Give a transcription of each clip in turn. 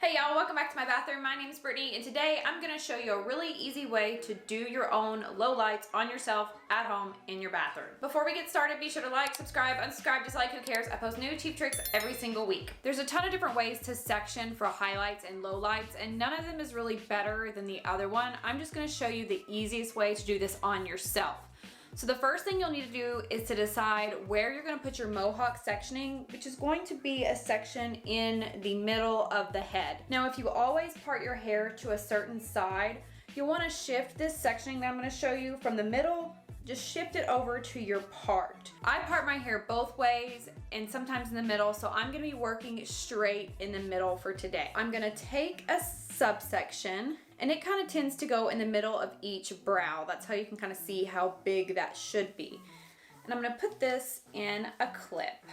Hey y'all, welcome back to my bathroom. My name is Brittnee and today I'm gonna show you a really easy way to do your own low lights on yourself at home in your bathroom. Before we get started, be sure to like, subscribe, unsubscribe, dislike, who cares? I post new cheap tricks every single week. There's a ton of different ways to section for highlights and lowlights and none of them is really better than the other one. I'm just gonna show you the easiest way to do this on yourself. So the first thing you'll need to do is to decide where you're gonna put your mohawk sectioning, which is going to be a section in the middle of the head. Now, if you always part your hair to a certain side, you'll wanna shift this sectioning that I'm gonna show you from the middle, just shift it over to your part. I part my hair both ways and sometimes in the middle, so I'm gonna be working straight in the middle for today. I'm gonna take a subsection and it kind of tends to go in the middle of each brow. That's how you can kind of see how big that should be. And I'm gonna put this in a clip.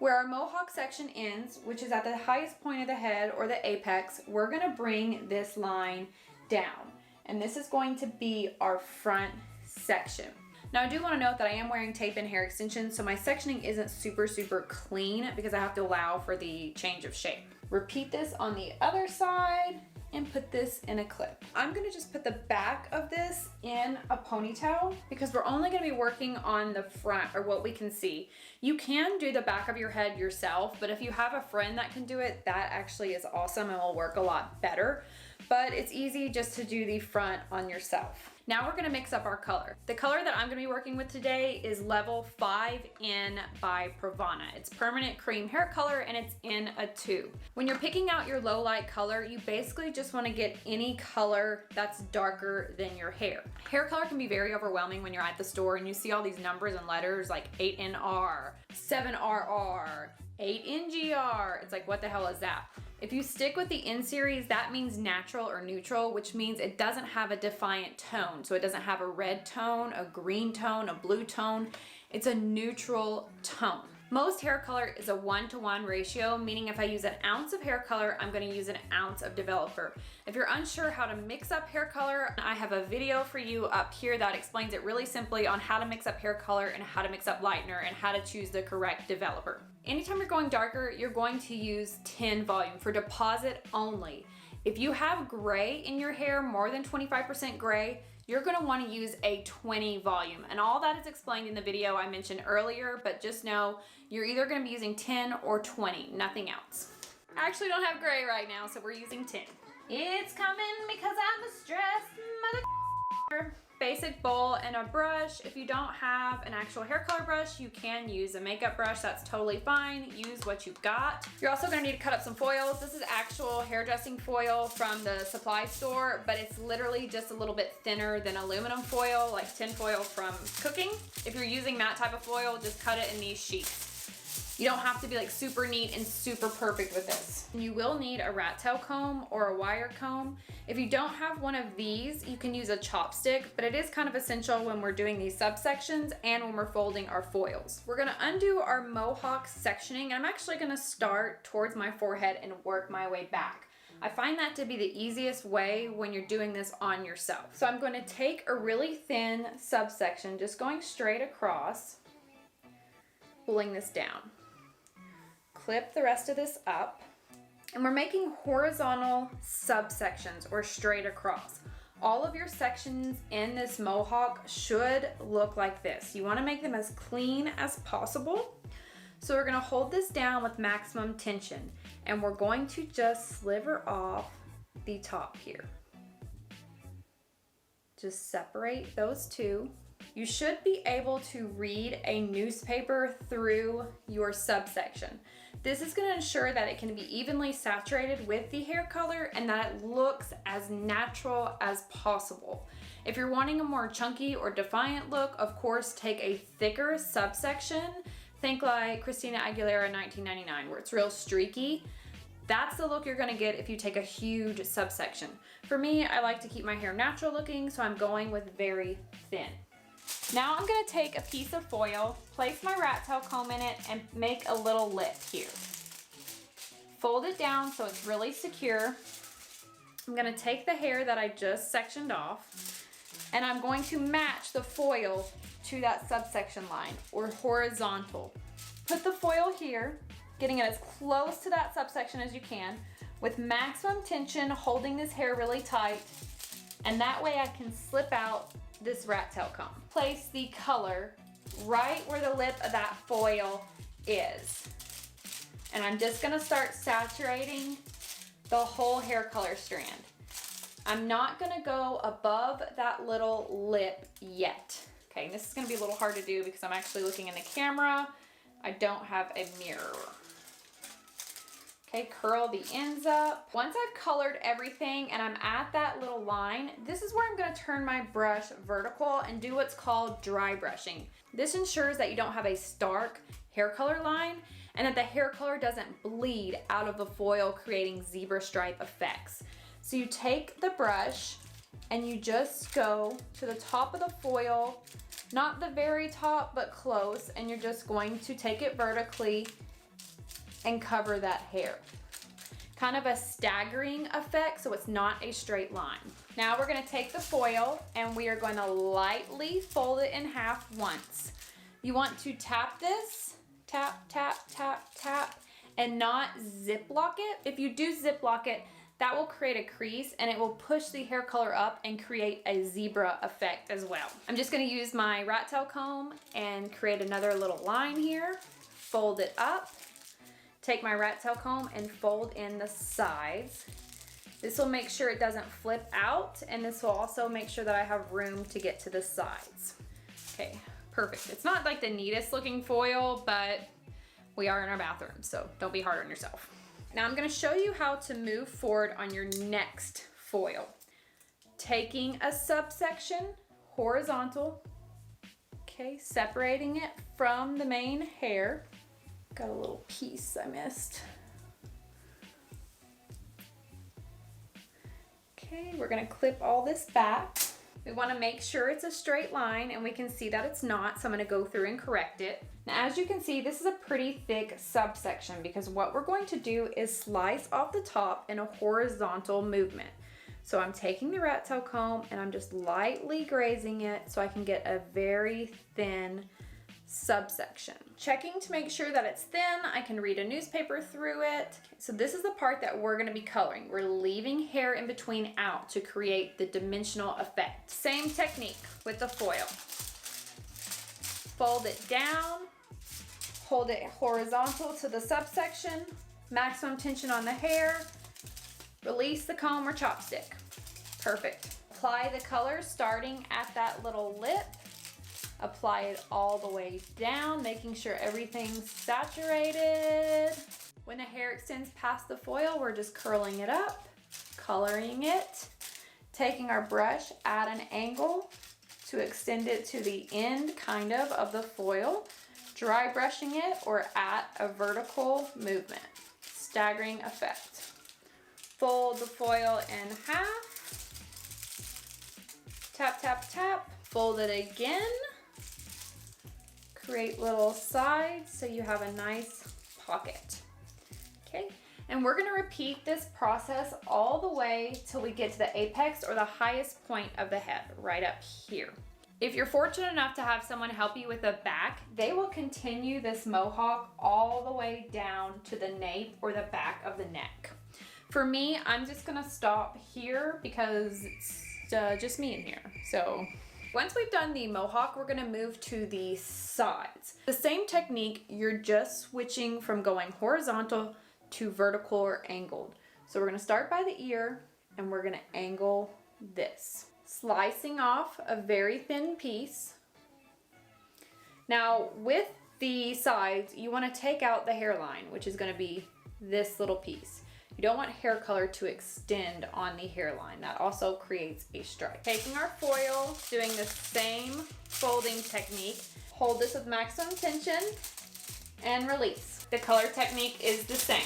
Where our mohawk section ends, which is at the highest point of the head or the apex, we're gonna bring this line down. And this is going to be our front section. Now I do want to note that I am wearing tape and hair extensions, so my sectioning isn't super clean because I have to allow for the change of shape. Repeat this on the other side and put this in a clip. I'm gonna just put the back of this in a ponytail because we're only gonna be working on the front or what we can see. You can do the back of your head yourself, but if you have a friend that can do it, that actually is awesome and will work a lot better. But it's easy just to do the front on yourself. Now we're gonna mix up our color. The color that I'm gonna be working with today is Level 5N by Pravana. It's permanent cream hair color and it's in a tube. When you're picking out your low light color, you basically just wanna get any color that's darker than your hair. Hair color can be very overwhelming when you're at the store and you see all these numbers and letters like 8NR, 7RR, 8NGR. It's like, what the hell is that? If you stick with the N series, that means natural or neutral, which means it doesn't have a defiant tone. So it doesn't have a red tone, a green tone, a blue tone. It's a neutral tone. Most hair color is a 1-to-1 ratio, meaning if I use an ounce of hair color, I'm gonna use an ounce of developer. If you're unsure how to mix up hair color, I have a video for you up here that explains it really simply on how to mix up hair color and how to mix up lightener and how to choose the correct developer. Anytime you're going darker, you're going to use 10 volume for deposit only. If you have gray in your hair, more than 25% gray, you're gonna wanna use a 20 volume. And all that is explained in the video I mentioned earlier, but just know you're either gonna be using 10 or 20, nothing else. I actually don't have gray right now, so we're using 10. It's coming because I'm a stressed mother. Basic bowl and a brush. If you don't have an actual hair color brush, you can use a makeup brush. That's totally fine. Use what you've got. You're also gonna need to cut up some foils. This is actual hairdressing foil from the supply store, but it's literally just a little bit thinner than aluminum foil, like tin foil from cooking. If you're using that type of foil, just cut it in these sheets. You don't have to be like super neat and super perfect with this. You will need a rat tail comb or a wire comb. If you don't have one of these, you can use a chopstick, but it is kind of essential when we're doing these subsections and when we're folding our foils. We're gonna undo our mohawk sectioning, and I'm actually gonna start towards my forehead and work my way back. I find that to be the easiest way when you're doing this on yourself. So I'm going to take a really thin subsection, just going straight across, pulling this down. Clip the rest of this up, and we're making horizontal subsections or straight across. All of your sections in this mohawk should look like this. You want to make them as clean as possible. So we're going to hold this down with maximum tension, and we're going to just sliver off the top here. Just separate those two. You should be able to read a newspaper through your subsection. This is going to ensure that it can be evenly saturated with the hair color and that it looks as natural as possible. If you're wanting a more chunky or defiant look, of course, take a thicker subsection. Think like Christina Aguilera 1999, where it's real streaky. That's the look you're gonna get if you take a huge subsection. For me, I like to keep my hair natural looking, so I'm going with very thin. Now I'm gonna take a piece of foil, place my rat tail comb in it, and make a little lip here. Fold it down so it's really secure. I'm gonna take the hair that I just sectioned off, and I'm going to match the foil to that subsection line, or horizontal. Put the foil here, getting it as close to that subsection as you can. with maximum tension, holding this hair really tight, and that way I can slip out this rat tail comb. Place the color right where the lip of that foil is. And I'm just gonna start saturating the whole hair color strand. I'm not gonna go above that little lip yet. Okay, this is gonna be a little hard to do because I'm actually looking in the camera. I don't have a mirror. Okay, curl the ends up. Once I've colored everything and I'm at that little line, this is where I'm gonna turn my brush vertical and do what's called dry brushing. This ensures that you don't have a stark hair color line and that the hair color doesn't bleed out of the foil, creating zebra stripe effects. So you take the brush and you just go to the top of the foil, not the very top, but close, and you're just going to take it vertically and cover that hair. Kind of a staggering effect, so it's not a straight line. Now we're gonna take the foil and we are going to lightly fold it in half once. You want to tap this, tap, tap, tap, tap, and not ziplock it. If you do ziplock it, that will create a crease and it will push the hair color up and create a zebra effect as well. I'm just gonna use my rat tail comb and create another little line here, fold it up, take my rat tail comb and fold in the sides. This will make sure it doesn't flip out, and this will also make sure that I have room to get to the sides. Okay, perfect. It's not like the neatest looking foil, but we are in our bathroom, so don't be hard on yourself. Now I'm gonna show you how to move forward on your next foil. Taking a subsection horizontal, okay, separating it from the main hair. Got a little piece I missed. Okay, we're gonna clip all this back. We wanna make sure it's a straight line, and we can see that it's not, so I'm gonna go through and correct it. Now, as you can see, this is a pretty thick subsection because what we're going to do is slice off the top in a horizontal movement. So I'm taking the rat tail comb and I'm just lightly grazing it so I can get a very thin subsection. Checking to make sure that it's thin, I can read a newspaper through it. So this is the part that we're gonna be coloring. We're leaving hair in between out to create the dimensional effect. Same technique with the foil. Fold it down, hold it horizontal to the subsection, maximum tension on the hair, release the comb or chopstick. Perfect. Apply the color starting at that little lip. Apply it all the way down, making sure everything's saturated. When the hair extends past the foil, we're just curling it up, coloring it, taking our brush at an angle to extend it to the end kind of the foil, dry brushing it or at a vertical movement, staggering effect. Fold the foil in half, tap, tap, tap, fold it again, create little sides so you have a nice pocket. Okay, and we're gonna repeat this process all the way till we get to the apex or the highest point of the head, right up here. If you're fortunate enough to have someone help you with the back, they will continue this mohawk all the way down to the nape or the back of the neck. For me, I'm just gonna stop here because it's just me in here. So once we've done the mohawk, we're gonna move to the sides. The same technique, you're just switching from going horizontal to vertical or angled. So we're gonna start by the ear and we're gonna angle this. Slicing off a very thin piece. Now with the sides, you wanna take out the hairline, which is gonna be this little piece. You don't want hair color to extend on the hairline. That also creates a stripe. Taking our foil, doing the same folding technique, hold this with maximum tension and release. The color technique is the same.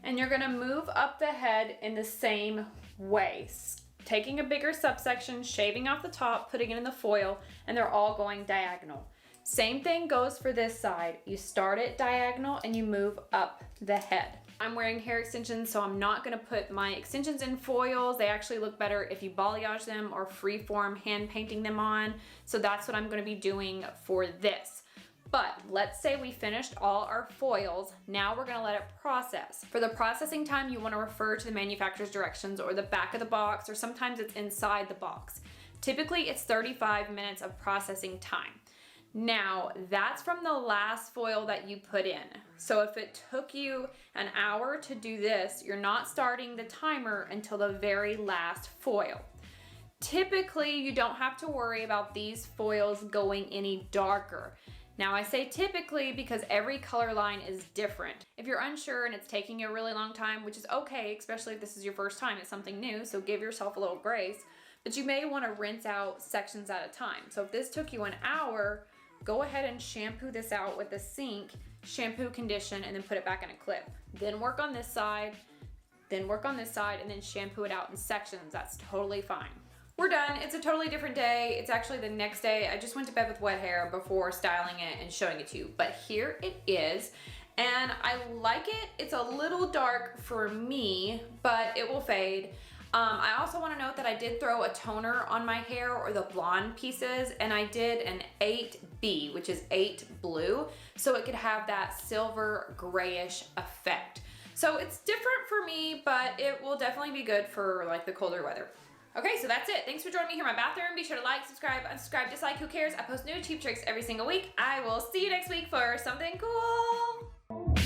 And you're gonna move up the head in the same way. Taking a bigger subsection, shaving off the top, putting it in the foil, and they're all going diagonal. Same thing goes for this side. You start it diagonal and you move up the head. I'm wearing hair extensions, so I'm not gonna put my extensions in foils. They actually look better if you balayage them or freeform hand painting them on. So that's what I'm gonna be doing for this. But let's say we finished all our foils. Now we're gonna let it process. For the processing time, you wanna refer to the manufacturer's directions or the back of the box, or sometimes it's inside the box. Typically, it's 35 minutes of processing time. Now, that's from the last foil that you put in. So if it took you an hour to do this, you're not starting the timer until the very last foil. Typically, you don't have to worry about these foils going any darker. Now, I say typically because every color line is different. If you're unsure and it's taking you a really long time, which is okay, especially if this is your first time, it's something new, so give yourself a little grace, but you may want to rinse out sections at a time. So if this took you an hour, go ahead and shampoo this out with the sink, shampoo, condition, and then put it back in a clip. Then work on this side, then work on this side, and then shampoo it out in sections. That's totally fine. We're done. It's a totally different day. It's actually the next day. I just went to bed with wet hair before styling it and showing it to you. But here it is. And I like it. It's a little dark for me, but it will fade. I also want to note that I did throw a toner on my hair, or the blonde pieces, and I did an 8B, which is 8 blue, so it could have that silver grayish effect. So it's different for me, but it will definitely be good for like the colder weather. Okay, so that's it. Thanks for joining me here in my bathroom. Be sure to like, subscribe, unsubscribe, dislike, who cares? I post new cheap tricks every single week. I will see you next week for something cool.